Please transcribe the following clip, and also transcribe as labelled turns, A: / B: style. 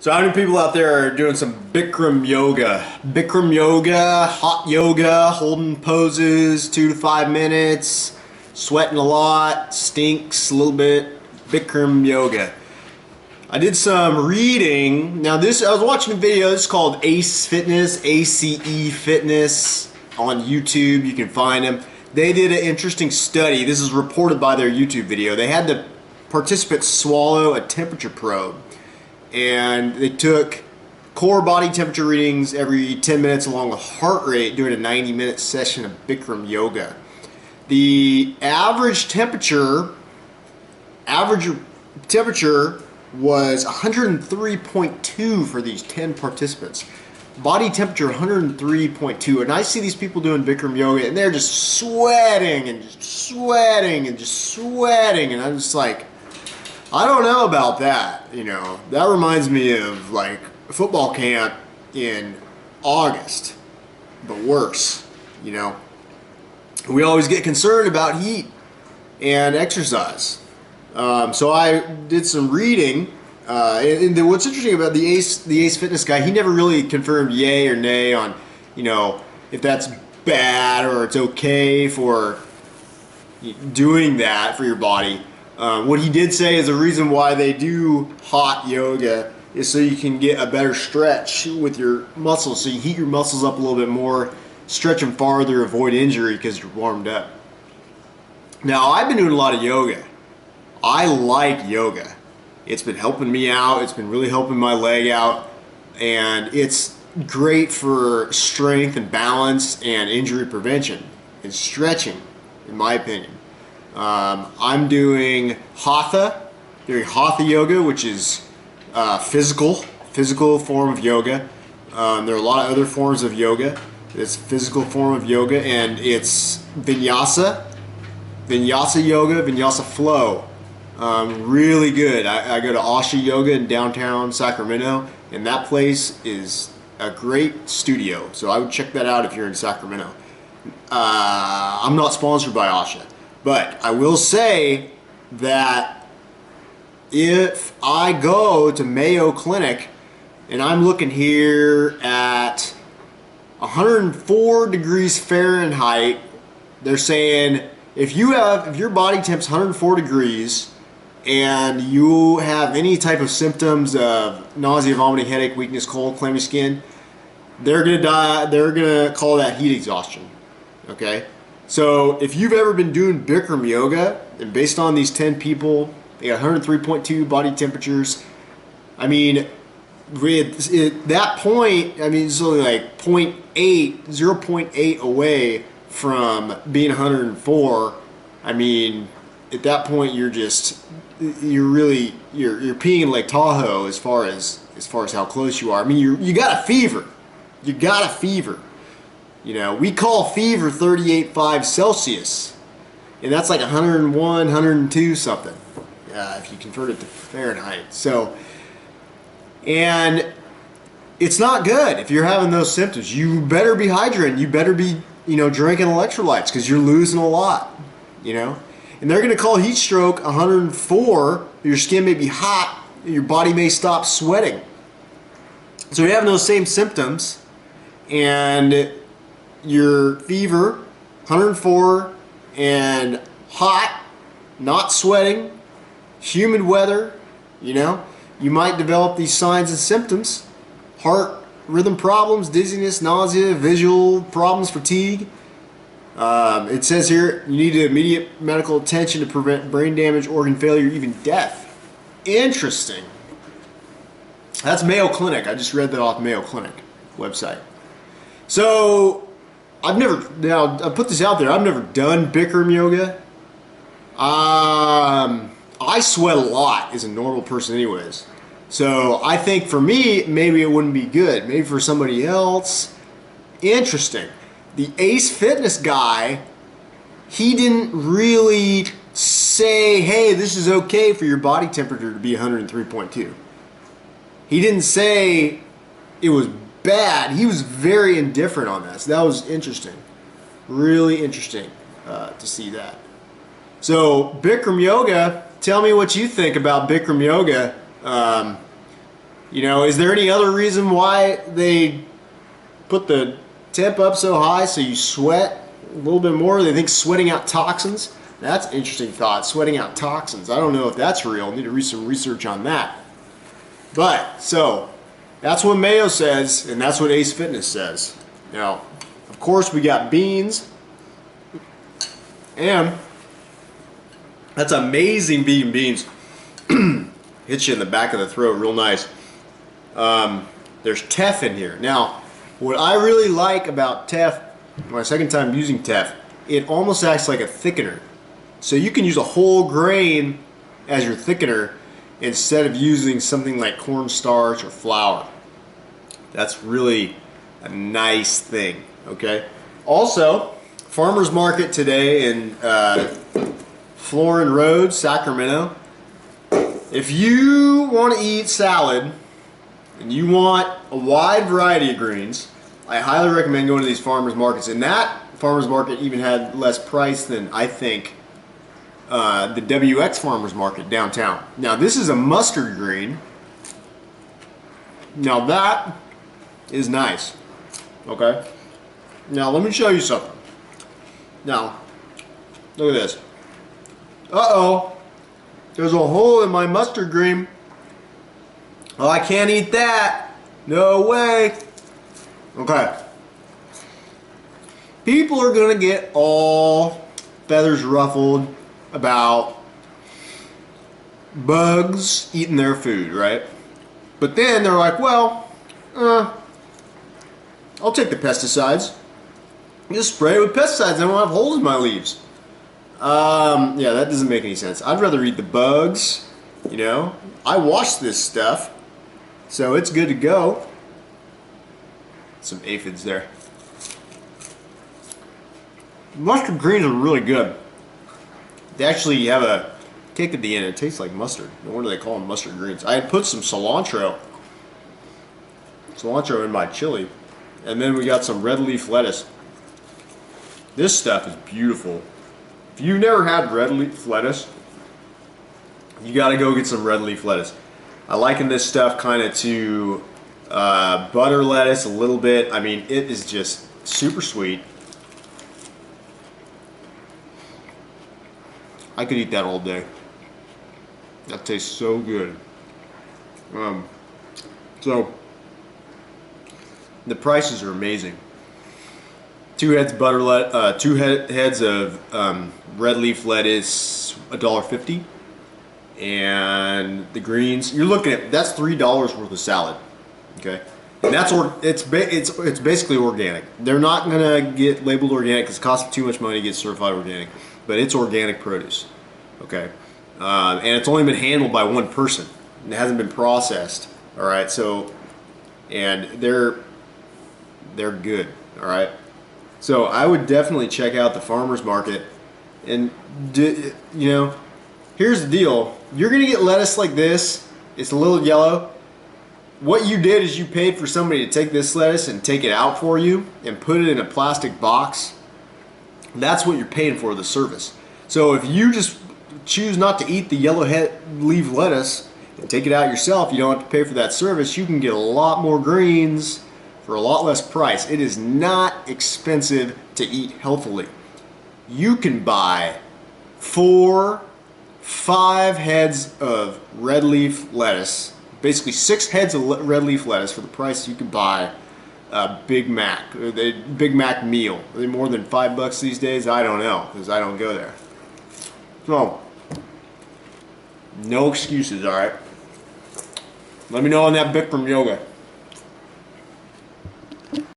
A: So how many people out there are doing some Bikram yoga? Bikram yoga, hot yoga, holding poses 2 to 5 minutes, sweating a lot, stinks a little bit. Bikram yoga. I did some reading. Now I was watching a video. This is called Ace Fitness, ACE Fitness on YouTube. You can find them. They did an interesting study. This is reported by their YouTube video. They had the participants swallow a temperature probe, and they took core body temperature readings every 10 minutes along with heart rate during a 90-minute session of Bikram yoga. The average temperature was 103.2 for these 10 participants. Body temperature 103.2, and I see these people doing Bikram yoga and they're just sweating and just sweating and just sweating, and I'm just like, I don't know about that. You know, that reminds me of like football camp in August, but worse. You know, we always get concerned about heat and exercise. So I did some reading, and what's interesting about the Ace Fitness guy, he never really confirmed yay or nay on, you know, if that's bad or it's okay for doing that for your body. What he did say is the reason why they do hot yoga is so you can get a better stretch with your muscles, so you heat your muscles up a little bit more, stretch them farther, avoid injury because you're warmed up. Now, I've been doing a lot of yoga. I like yoga. It's been helping me out. It's been really helping my leg out, and it's great for strength and balance and injury prevention and stretching, in my opinion. I'm doing hatha yoga, which is physical form of yoga. There are a lot of other forms of yoga. It's physical form of yoga, and it's vinyasa yoga, vinyasa flow. Really good. I go to Asha Yoga in downtown Sacramento, and that place is a great studio. So I would check that out if you're in Sacramento. I'm not sponsored by Asha, but I will say that if I go to Mayo Clinic and I'm looking here at 104 degrees Fahrenheit, they're saying if your body temp's 104 degrees and you have any type of symptoms of nausea, vomiting, headache, weakness, cold, clammy skin, they're gonna call that heat exhaustion. Okay? So if you've ever been doing Bikram yoga, and based on these 10 people, they got 103.2 body temperatures. I mean, at that point, I mean, it's only like 0.8 away from being 104. I mean, at that point, you're peeing in Lake Tahoe as far as how close you are. I mean, you got a fever. You got a fever. You know, we call fever 38.5 Celsius, and that's like 101, 102 something, if you convert it to Fahrenheit. So, and it's not good if you're having those symptoms. You better be hydrating. You better be, drinking electrolytes because you're losing a lot, And they're going to call heat stroke 104. Your skin may be hot. Your body may stop sweating. So you're having those same symptoms, and your fever, 104, and hot, not sweating, humid weather, you might develop these signs and symptoms: heart rhythm problems, dizziness, nausea, visual problems, fatigue. It says here you need immediate medical attention to prevent brain damage, organ failure, even death. Interesting. That's Mayo Clinic. I just read that off Mayo Clinic website. So I put this out there. I've never done Bikram yoga. I sweat a lot as a normal person anyways. So I think for me, maybe it wouldn't be good. Maybe for somebody else. Interesting. The Ace Fitness guy, he didn't really say, hey, this is okay for your body temperature to be 103.2. He didn't say it was bad. He was very indifferent on that. So that was interesting. Really interesting to see that. So Bikram yoga, tell me what you think about Bikram yoga. You know, is there any other reason why they put the temp up so high so you sweat a little bit more? They think sweating out toxins? That's an interesting thought, sweating out toxins. I don't know if that's real. I need to do some research on that. But, so, that's what Mayo says, and that's what Ace Fitness says. Now, of course, we got beans, and that's amazing vegan beans. Hits you in the back of the throat real nice. There's teff in here. Now, what I really like about teff, my second time using teff, it almost acts like a thickener. So you can use a whole grain as your thickener instead of using something like cornstarch or flour. That's really a nice thing, okay? Also, farmer's market today in Florin Road, Sacramento. If you want to eat salad and you want a wide variety of greens, I highly recommend going to these farmers markets. And that farmers market even had less price than, I think, the WX farmers market downtown. Now this is a mustard green. Now that is nice. Okay. Now let me show you something. Now, look at this. Uh-oh. There's a hole in my mustard green. Oh, I can't eat that. No way. Okay. People are gonna get all feathers ruffled about bugs eating their food, right? But then they're like, well, I'll take the pesticides. Just spray it with pesticides. I don't have holes in my leaves. Yeah, that doesn't make any sense. I'd rather eat the bugs, you know. I wash this stuff, so it's good to go. Some aphids there. Mustard greens are really good. They actually have a kick at the end. It tastes like mustard. No wonder they call them mustard greens. I had put some cilantro in my chili, and then we got some red leaf lettuce. This stuff is beautiful. If you've never had red leaf lettuce, you got to go get some red leaf lettuce. I liken this stuff kind of to butter lettuce a little bit. I mean, it is just super sweet. I could eat that all day. That tastes so good. So the prices are amazing. Two heads of red leaf lettuce, $1.50, and the greens. You're looking at that's $3 worth of salad. Okay, and it's basically organic. They're not gonna get labeled organic because it costs too much money to get certified organic. But it's organic produce, okay? And it's only been handled by one person. It hasn't been processed, all right? So, and they're good, all right? So I would definitely check out the farmer's market. And, you know, here's the deal. You're gonna get lettuce like this. It's a little yellow. What you did is you paid for somebody to take this lettuce and take it out for you and put it in a plastic box. That's what you're paying for, the service. So if you just choose not to eat the yellow leaf lettuce and take it out yourself, you don't have to pay for that service. You can get a lot more greens for a lot less price. It is not expensive to eat healthily. You can buy 4, 5 heads of red leaf lettuce, basically 6 heads of red leaf lettuce for the price you can buy a Big Mac, the Big Mac meal. Are they more than $5 these days? I don't know, because I don't go there. So, no excuses, all right? Let me know on that Bikram yoga.